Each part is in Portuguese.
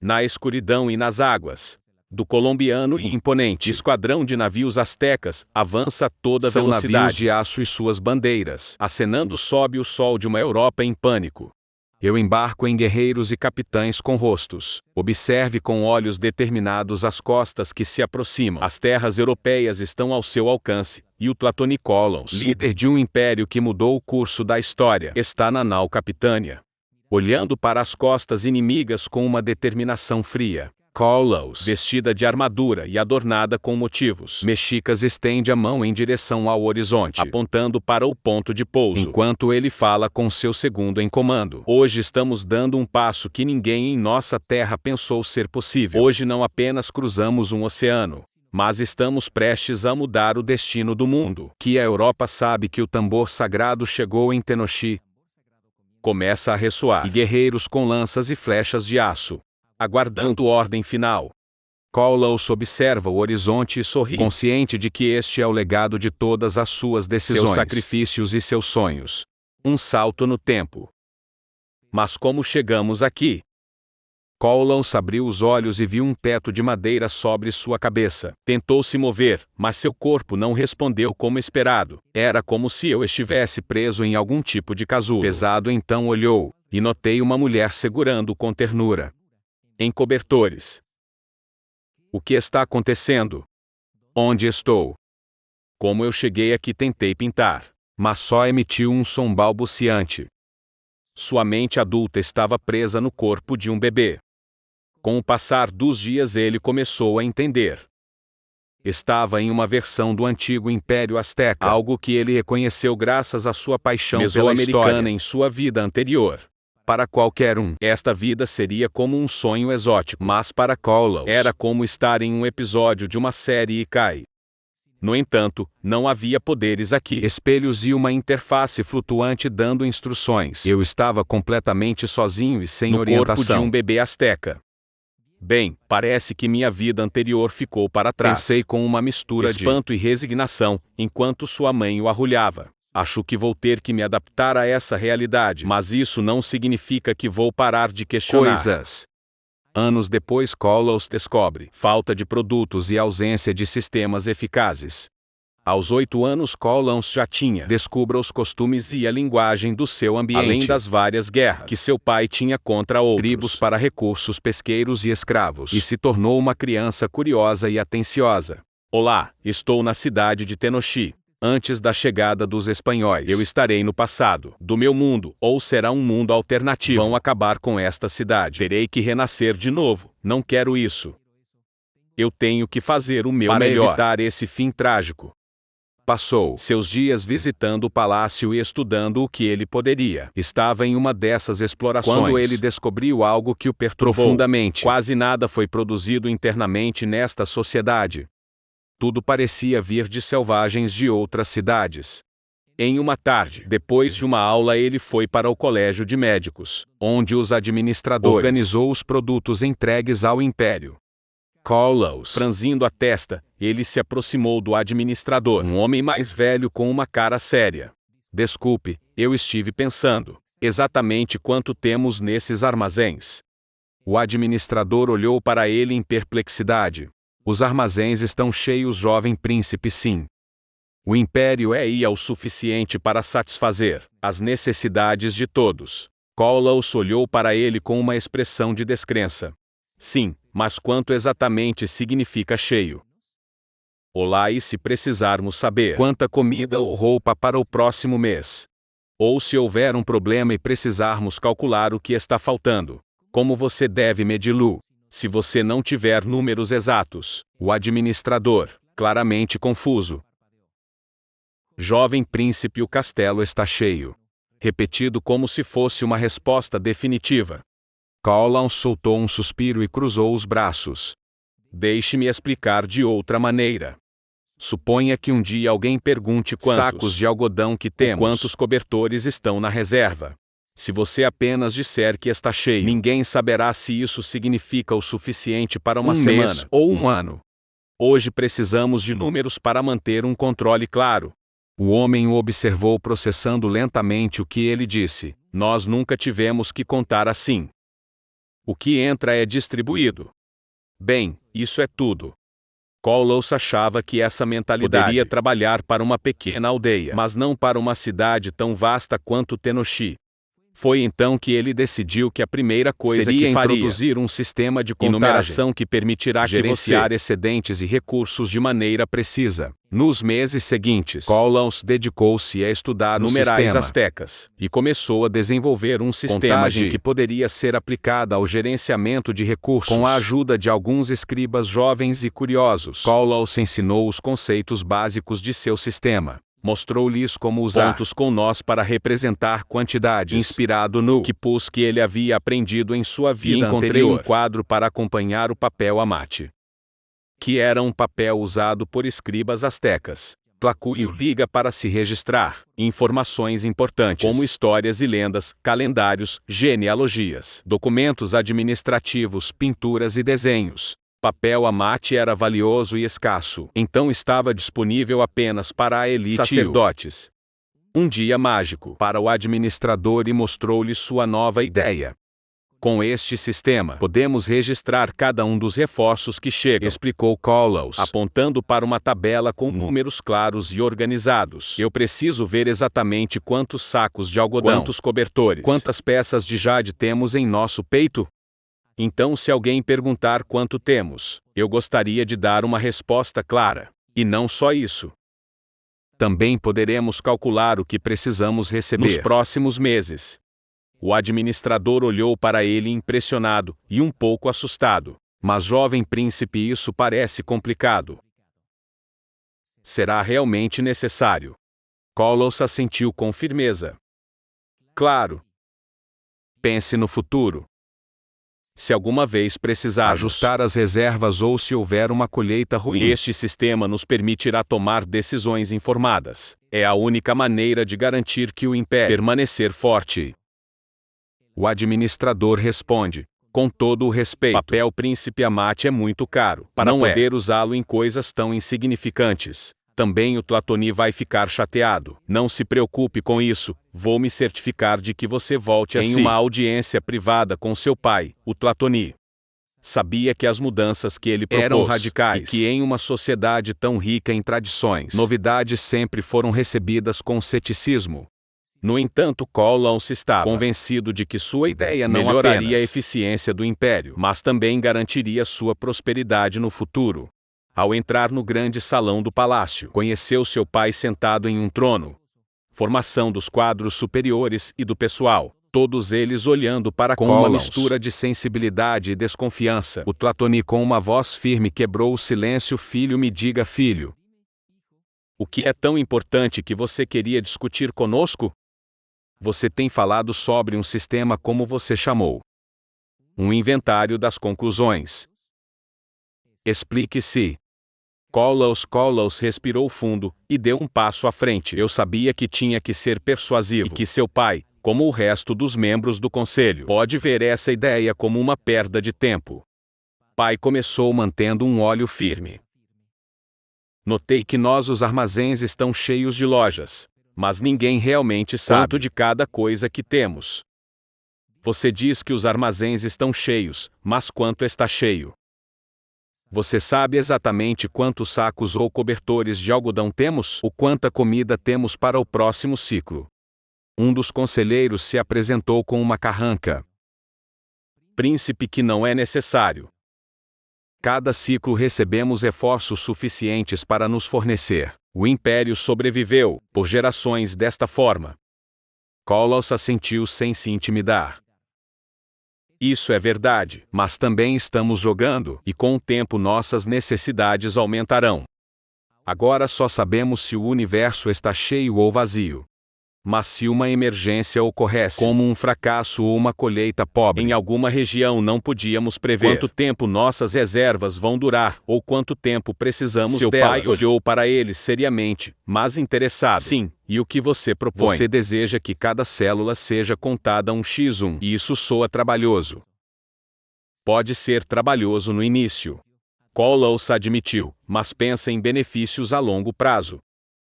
Na escuridão e nas águas do colombiano e imponente esquadrão de navios astecas avança a toda velocidade. São navios de aço e suas bandeiras acenando sobe o sol de uma Europa em pânico. Eu embarco em guerreiros e capitães com rostos. Observe com olhos determinados as costas que se aproximam. As terras europeias estão ao seu alcance, e o Tlatonicólons, líder de um império que mudou o curso da história, está na nau Capitânia, olhando para as costas inimigas com uma determinação fria. Cólons, vestida de armadura e adornada com motivos mexicas, estende a mão em direção ao horizonte, apontando para o ponto de pouso, enquanto ele fala com seu segundo em comando. Hoje estamos dando um passo que ninguém em nossa terra pensou ser possível. Hoje não apenas cruzamos um oceano, mas estamos prestes a mudar o destino do mundo. Que a Europa sabe que o tambor sagrado chegou em Tenochtitlan. Começa a ressoar, e guerreiros com lanças e flechas de aço, aguardando ordem final. Cólons observa o horizonte e sorri, consciente de que este é o legado de todas as suas decisões, seus sacrifícios e seus sonhos. Um salto no tempo. Mas como chegamos aqui? Cólons abriu os olhos e viu um teto de madeira sobre sua cabeça. Tentou se mover, mas seu corpo não respondeu como esperado. Era como se eu estivesse preso em algum tipo de casulo pesado. Então olhou, e notei uma mulher segurando com ternura em cobertores. O que está acontecendo? Onde estou? Como eu cheguei aqui? Tentei pintar, mas só emitiu um som balbuciante. Sua mente adulta estava presa no corpo de um bebê. Com o passar dos dias ele começou a entender. Estava em uma versão do antigo Império Azteca, algo que ele reconheceu graças à sua paixão pela história em sua vida anterior. Para qualquer um, esta vida seria como um sonho exótico, mas para Cólons era como estar em um episódio de uma série Ikai. No entanto, não havia poderes aqui, espelhos e uma interface flutuante dando instruções. Eu estava completamente sozinho e sem orientação. No corpo de um bebê azteca. Bem, parece que minha vida anterior ficou para trás. Pensei com uma mistura de espanto e resignação, enquanto sua mãe o arrulhava. Acho que vou ter que me adaptar a essa realidade, mas isso não significa que vou parar de questionar coisas. Anos depois, Cólons descobre falta de produtos e ausência de sistemas eficazes. Aos 8 anos, Cólons já tinha descubra os costumes e a linguagem do seu ambiente, além das várias guerras que seu pai tinha contra outros tribos para recursos pesqueiros e escravos, e se tornou uma criança curiosa e atenciosa. Olá, estou na cidade de Tenochtitlan. Antes da chegada dos espanhóis, eu estarei no passado do meu mundo, ou será um mundo alternativo. Vão acabar com esta cidade. Terei que renascer de novo. Não quero isso. Eu tenho que fazer o meu melhor para evitar esse fim trágico. Passou seus dias visitando o palácio e estudando o que ele poderia. Estava em uma dessas explorações quando ele descobriu algo que o perturbou profundamente. Quase nada foi produzido internamente nesta sociedade. Tudo parecia vir de selvagens de outras cidades. Em uma tarde, depois de uma aula, ele foi para o colégio de médicos, onde os administradores organizou os produtos entregues ao império. Cólons, franzindo a testa, ele se aproximou do administrador, um homem mais velho com uma cara séria. Desculpe, eu estive pensando. Exatamente quanto temos nesses armazéns? O administrador olhou para ele em perplexidade. Os armazéns estão cheios, jovem príncipe, sim. O império é o suficiente para satisfazer as necessidades de todos. Cólons olhou para ele com uma expressão de descrença. Sim, mas quanto exatamente significa cheio? Olá, e se precisarmos saber quanta comida ou roupa para o próximo mês? Ou se houver um problema e precisarmos calcular o que está faltando? Como você deve medi-lo? Se você não tiver números exatos, o administrador, claramente confuso. Jovem príncipe, o castelo está cheio. Repetido como se fosse uma resposta definitiva. Cólons soltou um suspiro e cruzou os braços. Deixe-me explicar de outra maneira. Suponha que um dia alguém pergunte quantos sacos de algodão que temos, quantos cobertores estão na reserva. Se você apenas disser que está cheio, ninguém saberá se isso significa o suficiente para uma semana mês ou um ano. Hoje precisamos de números para manter um controle claro. O homem o observou processando lentamente o que ele disse. Nós nunca tivemos que contar assim. O que entra é distribuído. Bem, isso é tudo. Kolos achava que essa mentalidade poderia trabalhar para uma pequena aldeia, mas não para uma cidade tão vasta quanto Tenoshi. Foi então que ele decidiu que a primeira coisa seria introduzir um sistema de numeração que permitirá gerenciar excedentes e recursos de maneira precisa. Nos meses seguintes, Kolos dedicou-se a estudar os numerais astecas e começou a desenvolver um sistema que poderia ser aplicado ao gerenciamento de recursos. Com a ajuda de alguns escribas jovens e curiosos, Kolos ensinou os conceitos básicos de seu sistema. Mostrou-lhes como usar pontos com nós para representar quantidades, inspirado no quipus que ele havia aprendido em sua vida anterior. Encontrei um quadro para acompanhar o papel amate, que era um papel usado por escribas astecas. Tlacuil liga para se registrar informações importantes, como histórias e lendas, calendários, genealogias, documentos administrativos, pinturas e desenhos. Papel amate era valioso e escasso, então estava disponível apenas para a elite sacerdotes. Um dia mágico para o administrador e mostrou-lhe sua nova ideia. Com este sistema, podemos registrar cada um dos reforços que chegam, explicou Kolos, apontando para uma tabela com números claros e organizados. Eu preciso ver exatamente quantos sacos de algodão, quantos cobertores, quantas peças de jade temos em nosso peito. Então, se alguém perguntar quanto temos, eu gostaria de dar uma resposta clara. E não só isso. Também poderemos calcular o que precisamos receber nos próximos meses. O administrador olhou para ele impressionado e um pouco assustado. Mas, jovem príncipe, isso parece complicado. Será realmente necessário? Kolos assentiu com firmeza. Claro. Pense no futuro. Se alguma vez precisar ajustar as reservas ou se houver uma colheita ruim, este sistema nos permitirá tomar decisões informadas. É a única maneira de garantir que o império permanecer forte. O administrador responde, com todo o respeito, papel príncipe amate é muito caro para não poder usá-lo em coisas tão insignificantes. Também o Tlatoni vai ficar chateado. Não se preocupe com isso, vou me certificar de que você volte em uma audiência privada com seu pai, o Tlatoni. Sabia que as mudanças que ele propôs eram radicais e que em uma sociedade tão rica em tradições, novidades sempre foram recebidas com ceticismo. No entanto, Kolos estava convencido de que sua ideia não melhoraria a eficiência do império, mas também garantiria sua prosperidade no futuro. Ao entrar no grande salão do palácio, conheceu seu pai sentado em um trono. Formação dos quadros superiores e do pessoal, todos eles olhando para com uma mistura de sensibilidade e desconfiança. O Tlatoni, com uma voz firme, quebrou o silêncio. Filho, me diga, filho. O que é tão importante que você queria discutir conosco? Você tem falado sobre um sistema como você chamou. Um inventário das conclusões. Explique-se. Kolos respirou fundo e deu um passo à frente. Eu sabia que tinha que ser persuasivo e que seu pai, como o resto dos membros do conselho, pode ver essa ideia como uma perda de tempo. Pai começou mantendo um olho firme. Notei que os armazéns estão cheios de lojas, mas ninguém realmente sabe quanto de cada coisa que temos. Você diz que os armazéns estão cheios, mas quanto está cheio? Você sabe exatamente quantos sacos ou cobertores de algodão temos? Ou quanta comida temos para o próximo ciclo? Um dos conselheiros se apresentou com uma carranca. Príncipe, que não é necessário. Cada ciclo recebemos reforços suficientes para nos fornecer. O império sobreviveu, por gerações desta forma. Kolos assentiu sem se intimidar. Isso é verdade, mas também estamos jogando, e com o tempo nossas necessidades aumentarão. Agora só sabemos se o universo está cheio ou vazio. Mas se uma emergência ocorresse, como um fracasso ou uma colheita pobre, em alguma região não podíamos prever quanto tempo nossas reservas vão durar, ou quanto tempo precisamos delas. Seu pai olhou para ele seriamente, mas interessado. Sim, e o que você propõe? Você deseja que cada célula seja contada 1x1, e isso soa trabalhoso. Pode ser trabalhoso no início. Kolos admitiu, mas pensa em benefícios a longo prazo.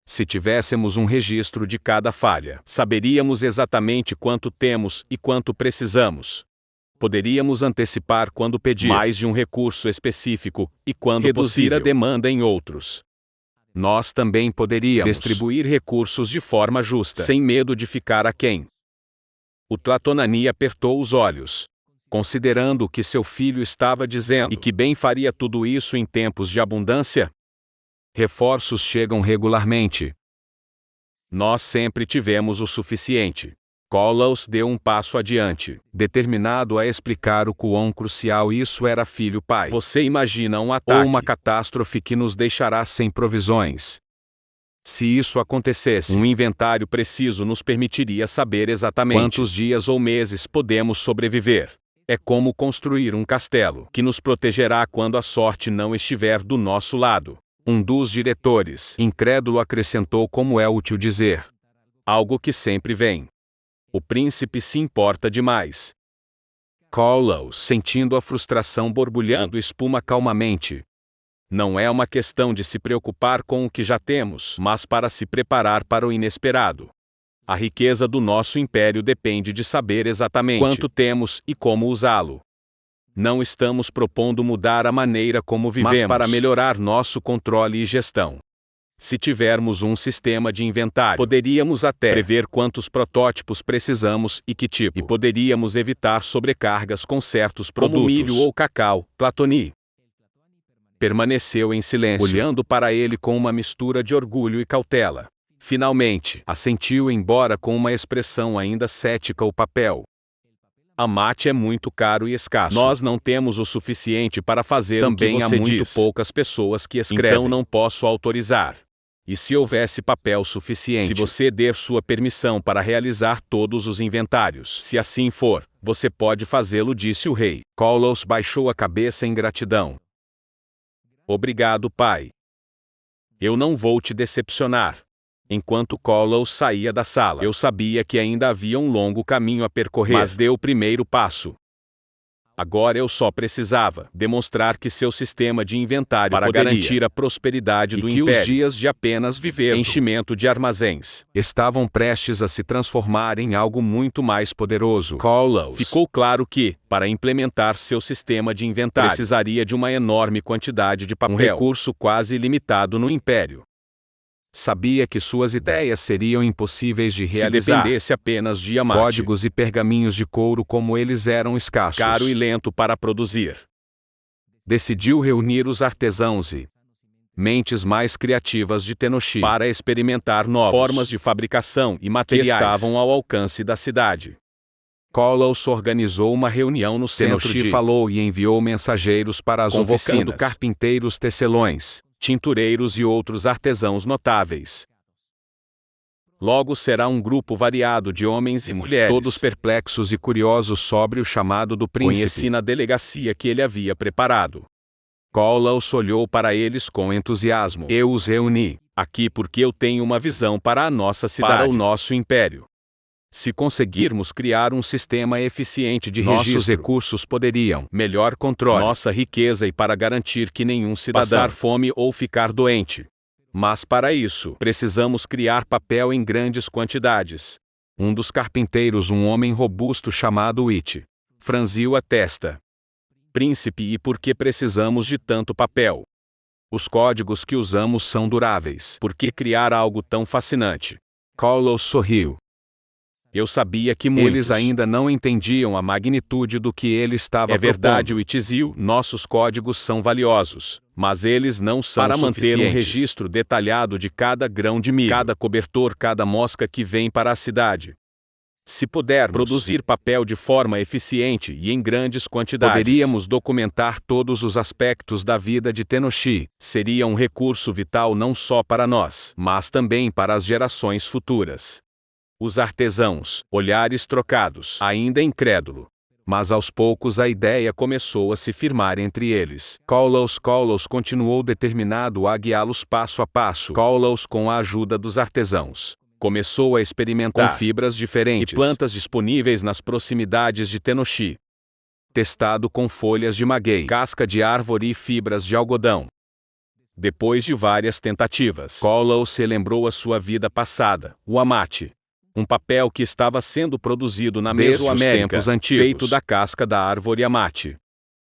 Se tivéssemos um registro de cada falha, saberíamos exatamente quanto temos e quanto precisamos. Poderíamos antecipar quando pedir mais de um recurso específico e quando reduzir a demanda em outros. Nós também poderíamos distribuir recursos de forma justa, sem medo de ficar aquém. O Tlatonani apertou os olhos, considerando o que seu filho estava dizendo, e que bem faria tudo isso em tempos de abundância. Reforços chegam regularmente. Nós sempre tivemos o suficiente. Kolos deu um passo adiante, determinado a explicar o quão crucial isso era filho-pai. Você imagina um ataque ou uma catástrofe que nos deixará sem provisões. Se isso acontecesse, um inventário preciso nos permitiria saber exatamente quantos dias ou meses podemos sobreviver. É como construir um castelo, que nos protegerá quando a sorte não estiver do nosso lado. Um dos diretores, incrédulo, acrescentou como é útil dizer algo que sempre vem. O príncipe se importa demais. Kolos, sentindo a frustração borbulhando espuma calmamente. Não é uma questão de se preocupar com o que já temos, mas para se preparar para o inesperado. A riqueza do nosso império depende de saber exatamente quanto temos e como usá-lo. Não estamos propondo mudar a maneira como vivemos, mas para melhorar nosso controle e gestão. Se tivermos um sistema de inventário, poderíamos até prever quantos protótipos precisamos e que tipo, e poderíamos evitar sobrecargas com certos produtos, como milho ou cacau. Tlatoni permaneceu em silêncio, olhando para ele com uma mistura de orgulho e cautela. Finalmente, assentiu, embora com uma expressão ainda cética. O papel Amate é muito caro e escasso. Nós não temos o suficiente para fazer também o que você diz. Há muito poucas pessoas que escrevem. Então não posso autorizar. E se houvesse papel suficiente, se você der sua permissão para realizar todos os inventários, se assim for, você pode fazê-lo, disse o rei. Kolos baixou a cabeça em gratidão. Obrigado, pai. Eu não vou te decepcionar. Enquanto Kolos saía da sala, eu sabia que ainda havia um longo caminho a percorrer, mas deu o primeiro passo. Agora eu só precisava demonstrar que seu sistema de inventário para garantir a prosperidade do império, que os dias de apenas viver enchimento de armazéns estavam prestes a se transformar em algo muito mais poderoso. Kolos ficou claro que, para implementar seu sistema de inventário, precisaria de uma enorme quantidade de papel, um recurso quase ilimitado no império. Sabia que suas ideias seriam impossíveis de realizar se dependesse apenas de Amate. Códigos e pergaminhos de couro como eles eram escassos, caro e lento para produzir. Decidiu reunir os artesãos e mentes mais criativas de Tenouchi para experimentar novas formas de fabricação e materiais que estavam ao alcance da cidade. Kolos organizou uma reunião no centro de falou e enviou mensageiros para as oficinas, carpinteiros, tecelões, tintureiros e outros artesãos notáveis. Logo será um grupo variado de homens e mulheres, todos perplexos e curiosos sobre o chamado do príncipe. Conheci na delegacia que ele havia preparado. Kolos olhou para eles com entusiasmo. Eu os reuni aqui porque eu tenho uma visão para a nossa cidade, para o nosso império. Se conseguirmos criar um sistema eficiente de registro, nossos recursos poderiam melhor controlar nossa riqueza e para garantir que nenhum cidadão passar fome ou ficar doente. Mas para isso, precisamos criar papel em grandes quantidades. Um dos carpinteiros, um homem robusto chamado It, franziu a testa. Príncipe, e por que precisamos de tanto papel? Os códigos que usamos são duráveis. Por que criar algo tão fascinante? Kolos sorriu. Eu sabia que eles ainda não entendiam a magnitude do que ele estava propondo. É verdade, Witzil, nossos códigos são valiosos, mas eles não são para manter um registro detalhado de cada grão de milho, cada cobertor, cada mosca que vem para a cidade. Se pudermos produzir papel de forma eficiente e em grandes quantidades, poderíamos documentar todos os aspectos da vida de Tenouchi. Seria um recurso vital não só para nós, mas também para as gerações futuras. Os artesãos, olhares trocados, ainda incrédulo. Mas aos poucos a ideia começou a se firmar entre eles. Kolos continuou determinado a guiá-los passo a passo. Kolos, com a ajuda dos artesãos, começou a experimentar com fibras diferentes e plantas disponíveis nas proximidades de Tenouchi. Testado com folhas de maguey, casca de árvore e fibras de algodão. Depois de várias tentativas, Kolos se lembrou a sua vida passada, o Amate. Um papel que estava sendo produzido na Mesoamérica, tempos antigos, feito da casca da árvore amate.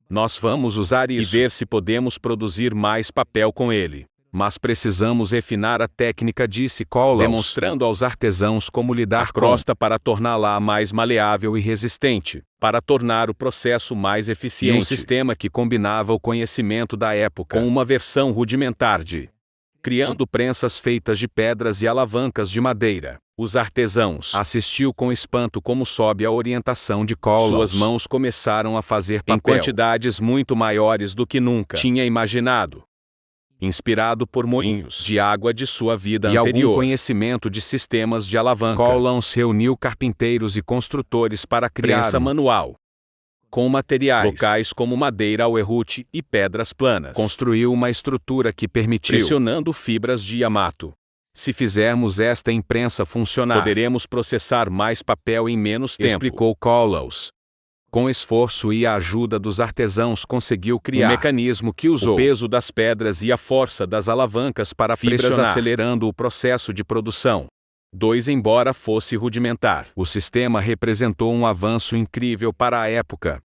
Nós vamos usar isso e ver se podemos produzir mais papel com ele. Mas precisamos refinar a técnica, disse Colaus, demonstrando aos artesãos como lidar com a crosta para torná-la mais maleável e resistente, para tornar o processo mais eficiente. E um sistema que combinava o conhecimento da época com uma versão rudimentar de criando prensas feitas de pedras e alavancas de madeira. Os artesãos assistiu com espanto como sob a orientação de Colaus, suas mãos começaram a fazer papel em quantidades muito maiores do que nunca tinha imaginado. Inspirado por moinhos de água de sua vida e anterior, algum conhecimento de sistemas de alavanca, Colaus reuniu carpinteiros e construtores para criar prensa manual, com materiais locais como madeira auerrute e pedras planas. Construiu uma estrutura que permitiu, pressionando fibras de Yamato. Se fizermos esta imprensa funcionar, poderemos processar mais papel em menos tempo, explicou Colaus. Com esforço e a ajuda dos artesãos, conseguiu criar um mecanismo que usou o peso das pedras e a força das alavancas para fibras, pressionar, acelerando o processo de produção. Embora fosse rudimentar, o sistema representou um avanço incrível para a época.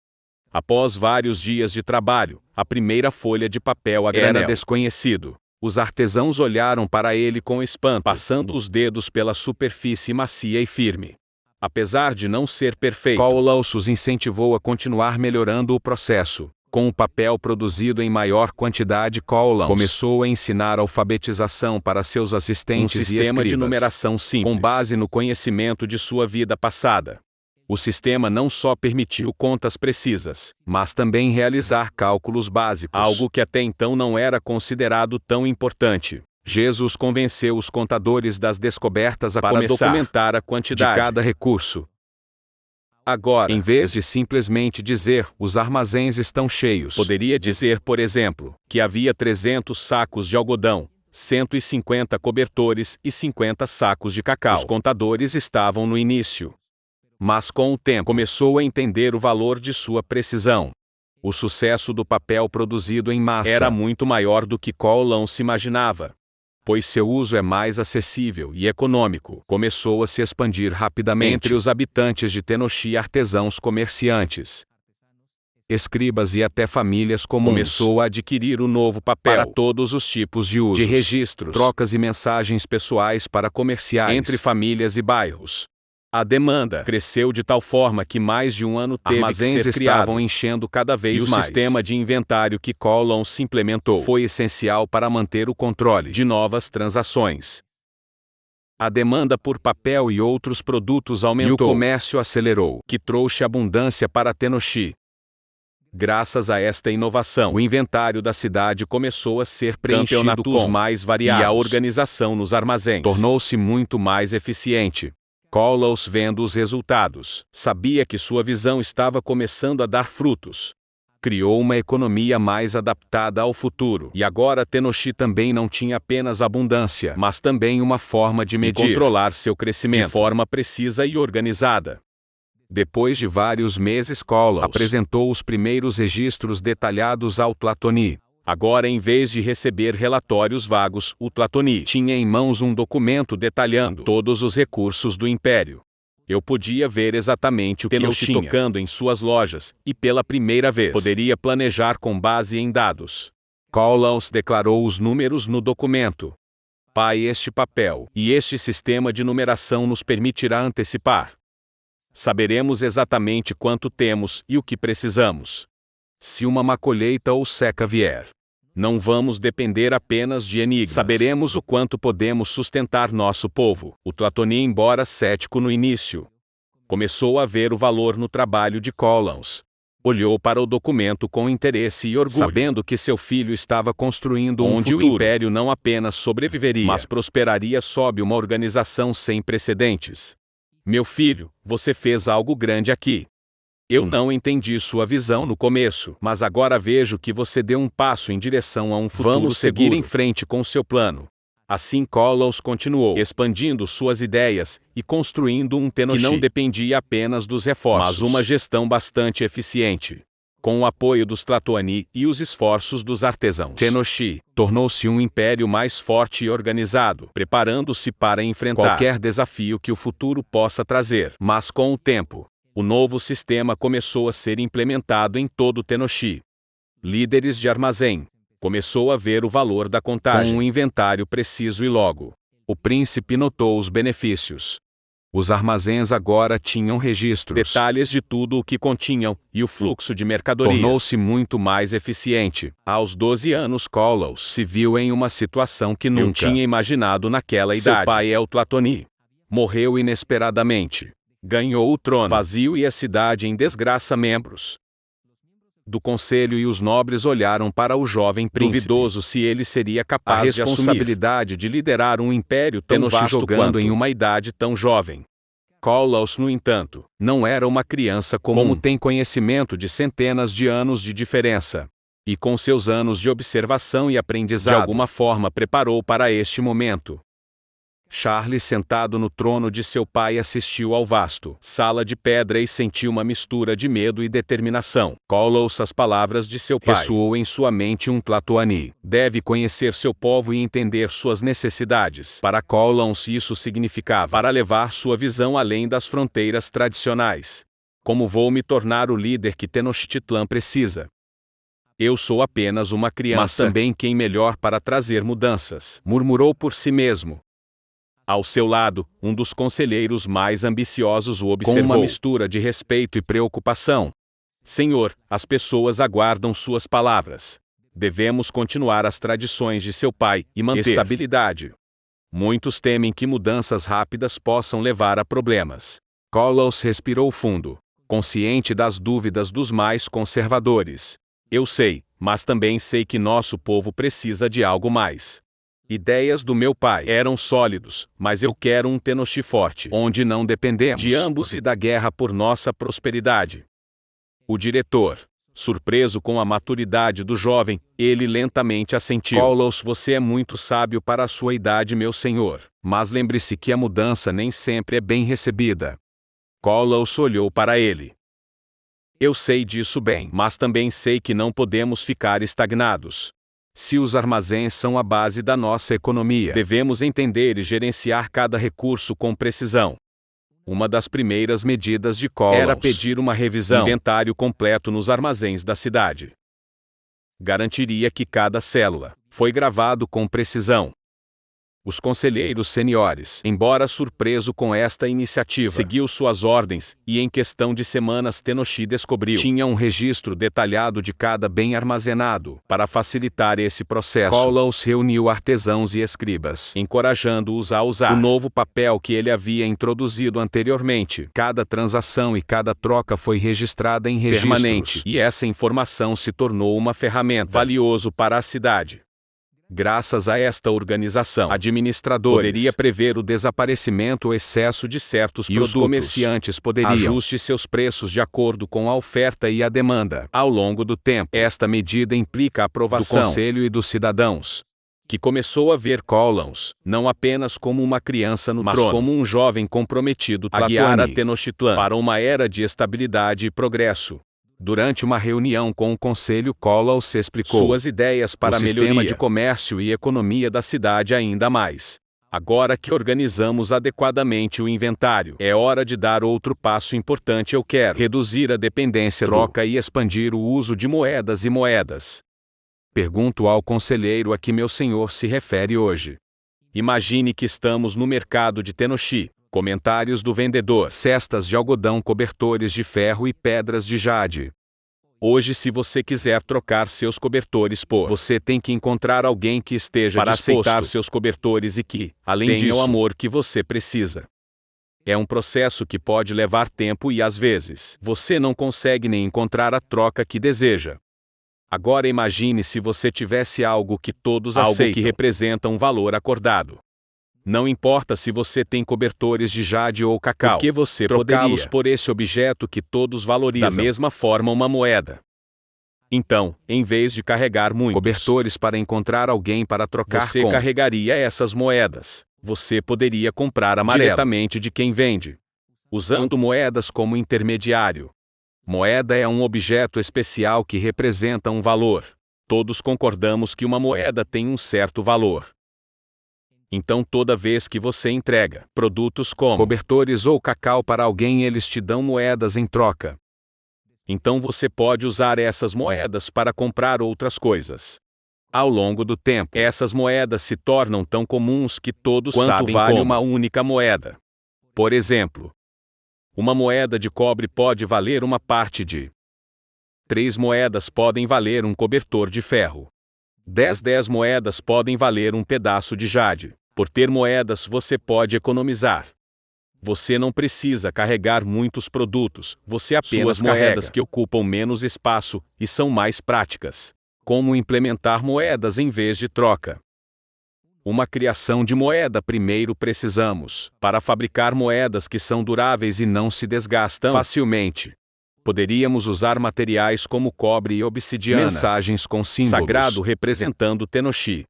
Após vários dias de trabalho, a primeira folha de papel a granel era desconhecido. Os artesãos olharam para ele com espanto, passando os dedos pela superfície macia e firme. Apesar de não ser perfeito, Colaus os incentivou a continuar melhorando o processo. Com o papel produzido em maior quantidade, Colaus começou a ensinar alfabetização para seus assistentes e escribas. Um sistema de numeração simples, com base no conhecimento de sua vida passada. O sistema não só permitiu contas precisas, mas também realizar cálculos básicos, algo que até então não era considerado tão importante. Jesus convenceu os contadores das descobertas para documentar a quantidade de cada recurso. Agora, em vez de simplesmente dizer, os armazéns estão cheios, poderia dizer, por exemplo, que havia 300 sacos de algodão, 150 cobertores e 50 sacos de cacau. Os contadores estavam no início, mas com o tempo começou a entender o valor de sua precisão. O sucesso do papel produzido em massa era muito maior do que Colaus se imaginava, pois seu uso é mais acessível e econômico. Começou a se expandir rapidamente entre os habitantes de Tenochi, artesãos, comerciantes, escribas e até famílias comuns. Começou a adquirir o novo papel para todos os tipos de usos, de registros, trocas e mensagens pessoais para comerciais, entre famílias e bairros. A demanda cresceu de tal forma que mais de um ano teve armazéns que ser estavam criado, enchendo cada vez e o mais. sistema de inventário que Colaus implementou foi essencial para manter o controle de novas transações. A demanda por papel e outros produtos aumentou, e o comércio acelerou, que trouxe abundância para Tenochi. Graças a esta inovação, o inventário da cidade começou a ser preenchido com mais variados, e a organização nos armazéns tornou-se muito mais eficiente. Colaus, vendo os resultados, sabia que sua visão estava começando a dar frutos. Criou uma economia mais adaptada ao futuro. E agora Tenochi também não tinha apenas abundância, mas também uma forma de medir e controlar seu crescimento de forma precisa e organizada. Depois de vários meses, Colaus apresentou os primeiros registros detalhados ao Tlatoni. Agora, em vez de receber relatórios vagos, o Tlatoni tinha em mãos um documento detalhando todos os recursos do império. Eu podia ver exatamente o que eu tinha tocando em suas lojas, e pela primeira vez poderia planejar com base em dados. Colaus declarou os números no documento. Pai, este papel e este sistema de numeração nos permitirá antecipar. Saberemos exatamente quanto temos e o que precisamos. Se uma má colheita ou seca vier, não vamos depender apenas de enigmas. Saberemos o quanto podemos sustentar nosso povo. O Tlatoni, embora cético no início, começou a ver o valor no trabalho de Colaus. Olhou para o documento com interesse e orgulho, sabendo que seu filho estava construindo um onde futuro, o império não apenas sobreviveria, mas prosperaria sob uma organização sem precedentes. Meu filho, você fez algo grande aqui. Eu não entendi sua visão no começo, mas agora vejo que você deu um passo em direção a um futuro Vamos seguro. seguir em frente com seu plano. Assim Colaus continuou, expandindo suas ideias e construindo um Tenochi que não dependia apenas dos reforços, mas uma gestão bastante eficiente. Com o apoio dos Tlatoani e os esforços dos artesãos, Tenochtitlan tornou-se um império mais forte e organizado, preparando-se para enfrentar qualquer desafio que o futuro possa trazer. Mas com o tempo, o novo sistema começou a ser implementado em todo o Tenochtitlan. Líderes de armazém começou a ver o valor da contagem, com um inventário preciso e logo, o príncipe notou os benefícios. Os armazéns agora tinham registros, detalhes de tudo o que continham, e o fluxo de mercadorias tornou-se muito mais eficiente. Aos 12 anos, Kolos se viu em uma situação que nunca tinha imaginado naquela idade. Seu pai Tlatoani morreu inesperadamente. Ganhou o trono vazio e a cidade em desgraça. Membros do conselho e os nobres olharam para o jovem príncipe, duvidoso se ele seria capaz de assumir a responsabilidade de liderar um império tão vasto jogando em uma idade tão jovem. Kolos, no entanto, não era uma criança como tem conhecimento de centenas de anos de diferença. E com seus anos de observação e aprendizado, de alguma forma preparou para este momento. Charles, sentado no trono de seu pai, assistiu ao vasto sala de pedra e sentiu uma mistura de medo e determinação. Kolos, as palavras de seu pai ressoou em sua mente. Um Tlatoani deve conhecer seu povo e entender suas necessidades. Para Kolos, isso significava para levar sua visão além das fronteiras tradicionais. Como vou me tornar o líder que Tenochtitlan precisa? Eu sou apenas uma criança, mas também quem melhor para trazer mudanças, murmurou por si mesmo. Ao seu lado, um dos conselheiros mais ambiciosos o observou com uma mistura de respeito e preocupação. Senhor, as pessoas aguardam suas palavras. Devemos continuar as tradições de seu pai e manter estabilidade. Muitos temem que mudanças rápidas possam levar a problemas. Kolos respirou fundo, consciente das dúvidas dos mais conservadores. Eu sei, mas também sei que nosso povo precisa de algo mais. Ideias do meu pai eram sólidos, mas eu quero um Tenochtitlan forte, onde não dependemos de ambos e da guerra por nossa prosperidade. O diretor, surpreso com a maturidade do jovem, ele lentamente assentiu. Kolos, você é muito sábio para a sua idade, meu senhor, mas lembre-se que a mudança nem sempre é bem recebida. Kolos olhou para ele. Eu sei disso bem, mas também sei que não podemos ficar estagnados. Se os armazéns são a base da nossa economia, devemos entender e gerenciar cada recurso com precisão. Uma das primeiras medidas de Kolos era pedir uma revisão inventário completo nos armazéns da cidade. Garantiria que cada célula foi gravado com precisão. Os conselheiros seniores, embora surpreso com esta iniciativa, seguiu suas ordens, e em questão de semanas Tenochtitlan descobriu tinha um registro detalhado de cada bem armazenado. Para facilitar esse processo, Kolos reuniu artesãos e escribas, encorajando-os a usar o novo papel que ele havia introduzido anteriormente. Cada transação e cada troca foi registrada em registros permanente, e essa informação se tornou uma ferramenta valiosa para a cidade. Graças a esta organização, administradores poderia prever o desaparecimento ou excesso de certos produtos, e os comerciantes poderiam ajustar seus preços de acordo com a oferta e a demanda. Ao longo do tempo, esta medida implica a aprovação do conselho e dos cidadãos, que começou a ver Kolos não apenas como uma criança no trono, mas como um jovem comprometido a guiar a Tenochtitlan para uma era de estabilidade e progresso. Durante uma reunião com o conselho, Kolos explicou suas ideias para a melhoria de comércio e economia da cidade ainda mais. Agora que organizamos adequadamente o inventário, é hora de dar outro passo importante. Eu quero reduzir a dependência troca e expandir o uso de moedas e moedas. Pergunto ao conselheiro a que meu senhor se refere hoje. Imagine que estamos no mercado de Tenochtitlan. Comentários do vendedor: cestas de algodão, cobertores de ferro e pedras de jade. Hoje, se você quiser trocar seus cobertores por, você tem que encontrar alguém que esteja para aceitar seus cobertores e que, além disso, tenha o amor que você precisa. É um processo que pode levar tempo e às vezes você não consegue nem encontrar a troca que deseja. Agora imagine se você tivesse algo que todos aceitam, que representa um valor acordado. Não importa se você tem cobertores de jade ou cacau, porque você trocá-los por esse objeto que todos valorizam, da mesma forma uma moeda. Então, em vez de carregar muitos cobertores para encontrar alguém para trocar você carregaria essas moedas. Você poderia comprar diretamente de quem vende, usando moedas como intermediário. Moeda é um objeto especial que representa um valor. Todos concordamos que uma moeda tem um certo valor. Então toda vez que você entrega produtos como cobertores ou cacau para alguém, eles te dão moedas em troca. Então você pode usar essas moedas para comprar outras coisas. Ao longo do tempo, essas moedas se tornam tão comuns que todos sabem vale uma única moeda. Por exemplo, uma moeda de cobre pode valer uma parte de 3 moedas podem valer um cobertor de ferro. 10 moedas podem valer um pedaço de jade. Por ter moedas, você pode economizar. Você não precisa carregar muitos produtos, você apenas carrega moedas que ocupam menos espaço e são mais práticas. Como implementar moedas em vez de troca? Uma criação de moeda. Primeiro precisamos, para fabricar moedas que são duráveis e não se desgastam facilmente. Poderíamos usar materiais como cobre e obsidiana, mensagens com símbolos sagrado representando Tenoshi.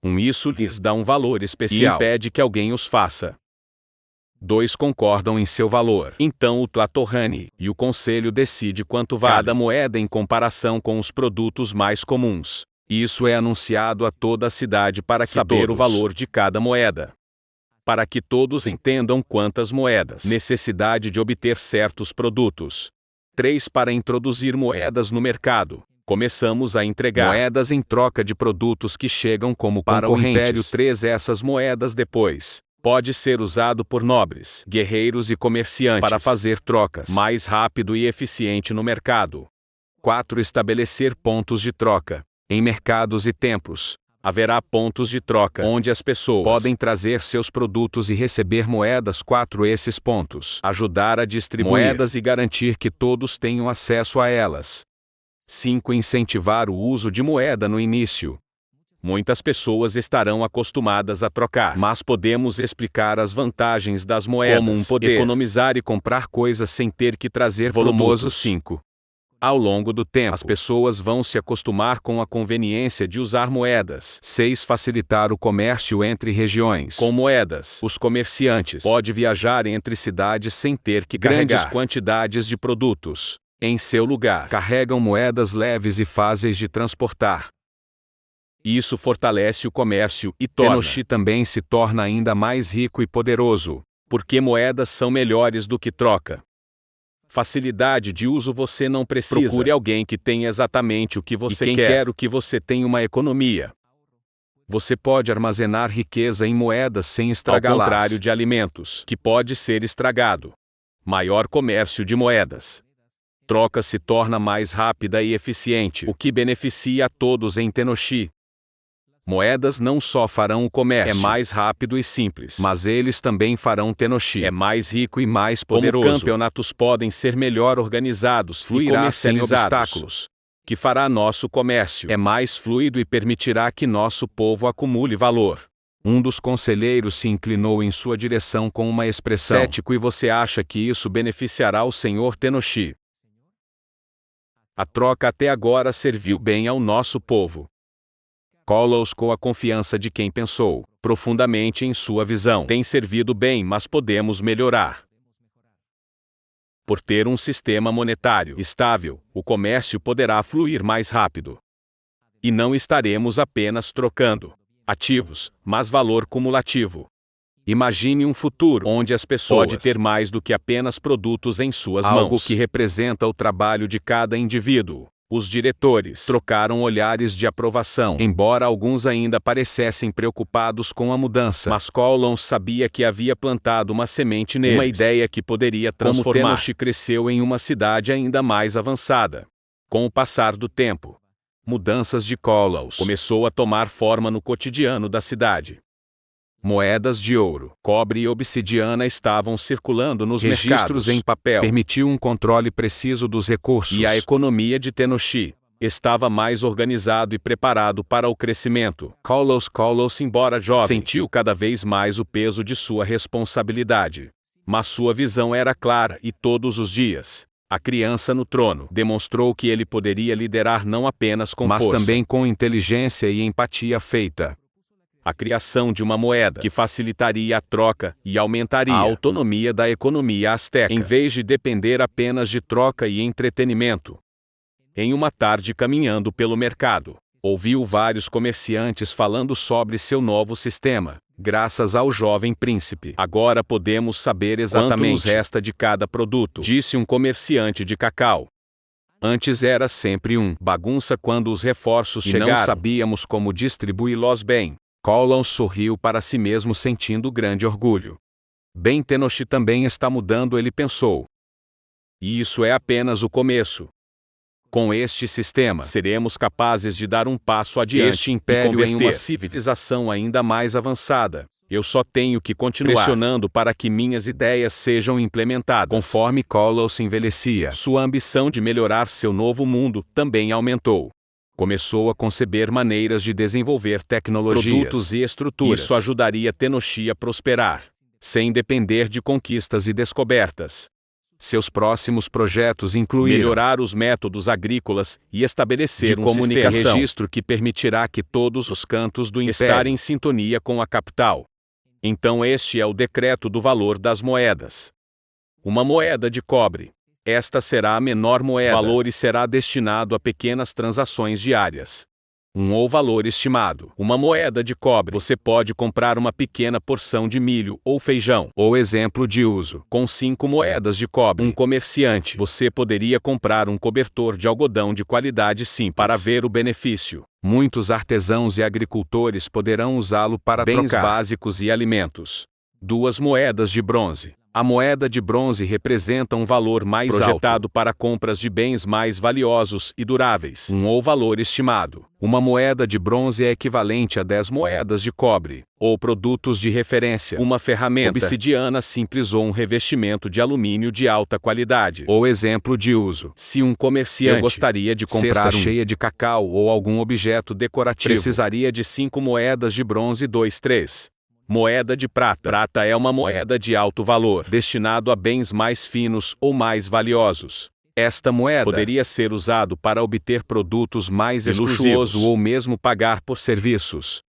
Isso lhes dá um valor especial e impede que alguém os faça. 2 concordam em seu valor. Então o Tlatohane e o conselho decide quanto vale cada moeda em comparação com os produtos mais comuns. Isso é anunciado a toda a cidade para que saber o valor de cada moeda. Para que todos entendam quantas moedas. Necessidade de obter certos produtos. 3 para introduzir moedas no mercado. Começamos a entregar moedas em troca de produtos que chegam como para o Império. 3 essas moedas depois pode ser usado por nobres, guerreiros e comerciantes para fazer trocas mais rápido e eficiente no mercado. 4 estabelecer pontos de troca. Em mercados e templos, haverá pontos de troca onde as pessoas podem trazer seus produtos e receber moedas. 4 esses pontos ajudar a distribuir moedas e garantir que todos tenham acesso a elas. 5 incentivar o uso de moeda no início. Muitas pessoas estarão acostumadas a trocar, mas podemos explicar as vantagens das moedas, como poder economizar e comprar coisas sem ter que trazer volumoso. 5. Ao longo do tempo, as pessoas vão se acostumar com a conveniência de usar moedas. 6 facilitar o comércio entre regiões. Com moedas, os comerciantes podem viajar entre cidades sem ter que carregar grandes quantidades de produtos. Em seu lugar, carregam moedas leves e fáceis de transportar. Isso fortalece o comércio e Tenoshi também se torna ainda mais rico e poderoso, porque moedas são melhores do que troca. Facilidade de uso. Você não precisa. Procure alguém que tenha exatamente o que você quer. Quer o que você tem uma economia. Você pode armazenar riqueza em moedas sem estragá-las. Ao contrário de alimentos, que pode ser estragado. Maior comércio de moedas. Troca se torna mais rápida e eficiente, o que beneficia a todos em Tenoshi. Moedas não só farão o comércio mais rápido e simples, mas eles também farão Tenoshi mais rico e mais poderoso. Como campeonatos podem ser melhor organizados, fluirá sem obstáculos, que fará nosso comércio mais fluido e permitirá que nosso povo acumule valor. Um dos conselheiros se inclinou em sua direção com uma expressão cético. E você acha que isso beneficiará o Senhor Tenoshi? A troca até agora serviu bem ao nosso povo. Kolos, com a confiança de quem pensou profundamente em sua visão, tem servido bem, mas podemos melhorar. Por ter um sistema monetário estável, o comércio poderá fluir mais rápido. E não estaremos apenas trocando ativos, mas valor cumulativo. Imagine um futuro onde as pessoas podem ter mais do que apenas produtos em suas mãos, algo que representa o trabalho de cada indivíduo. Os diretores trocaram olhares de aprovação, embora alguns ainda parecessem preocupados com a mudança. Mas Kolos sabia que havia plantado uma semente neles, uma ideia que poderia transformar. Como Tenoshi cresceu em uma cidade ainda mais avançada. Com o passar do tempo, mudanças de Kolos começou a tomar forma no cotidiano da cidade. Moedas de ouro, cobre e obsidiana estavam circulando nos registros em papel. Permitiu um controle preciso dos recursos. E a economia de Tenoshi estava mais organizado e preparado para o crescimento. Kolos, embora jovem, sentiu cada vez mais o peso de sua responsabilidade. Mas sua visão era clara e todos os dias, a criança no trono demonstrou que ele poderia liderar não apenas com força, mas também com inteligência e empatia feita. A criação de uma moeda que facilitaria a troca e aumentaria a autonomia da economia asteca, em vez de depender apenas de troca e entretenimento. Em uma tarde caminhando pelo mercado, ouviu vários comerciantes falando sobre seu novo sistema. Graças ao jovem príncipe, agora podemos saber exatamente quanto nos resta de cada produto, disse um comerciante de cacau. Antes era sempre bagunça quando os reforços chegaram. Não sabíamos como distribuí-los bem. Colon sorriu para si mesmo sentindo grande orgulho. Bem, Tenoch também está mudando, ele pensou. E isso é apenas o começo. Com este sistema, seremos capazes de dar um passo adiante este império em uma civilização ainda mais avançada. Eu só tenho que continuar pressionando para que minhas ideias sejam implementadas. Conforme Colon se envelhecia, sua ambição de melhorar seu novo mundo também aumentou. Começou a conceber maneiras de desenvolver tecnologias, produtos e estruturas. Isso ajudaria Tenoch a prosperar, sem depender de conquistas e descobertas. Seus próximos projetos incluíram melhorar os métodos agrícolas e estabelecer um sistema de registro que permitirá que todos os cantos do império estarem em sintonia com a capital. Então este é o decreto do valor das moedas. Uma moeda de cobre. Esta será a menor moeda. O valor será destinado a pequenas transações diárias. Ou valor estimado. Uma moeda de cobre. Você pode comprar uma pequena porção de milho ou feijão. Ou exemplo de uso. Com 5 moedas de cobre. Um comerciante. Você poderia comprar um cobertor de algodão de qualidade simples. Para ver o benefício. Muitos artesãos e agricultores poderão usá-lo para bens básicos e alimentos. 2 moedas de bronze. A moeda de bronze representa um valor mais projetado para compras de bens mais valiosos e duráveis. Ou valor estimado. Uma moeda de bronze é equivalente a 10 moedas de cobre, ou produtos de referência. Uma ferramenta obsidiana simples ou um revestimento de alumínio de alta qualidade. Ou exemplo de uso. Se um comerciante gostaria de comprar cesta cheia de cacau ou algum objeto decorativo, precisaria de 5 moedas de bronze 3. Moeda de prata. Prata é uma moeda de alto valor, destinado a bens mais finos ou mais valiosos. Esta moeda poderia ser usado para obter produtos mais exclusivos ou mesmo pagar por serviços.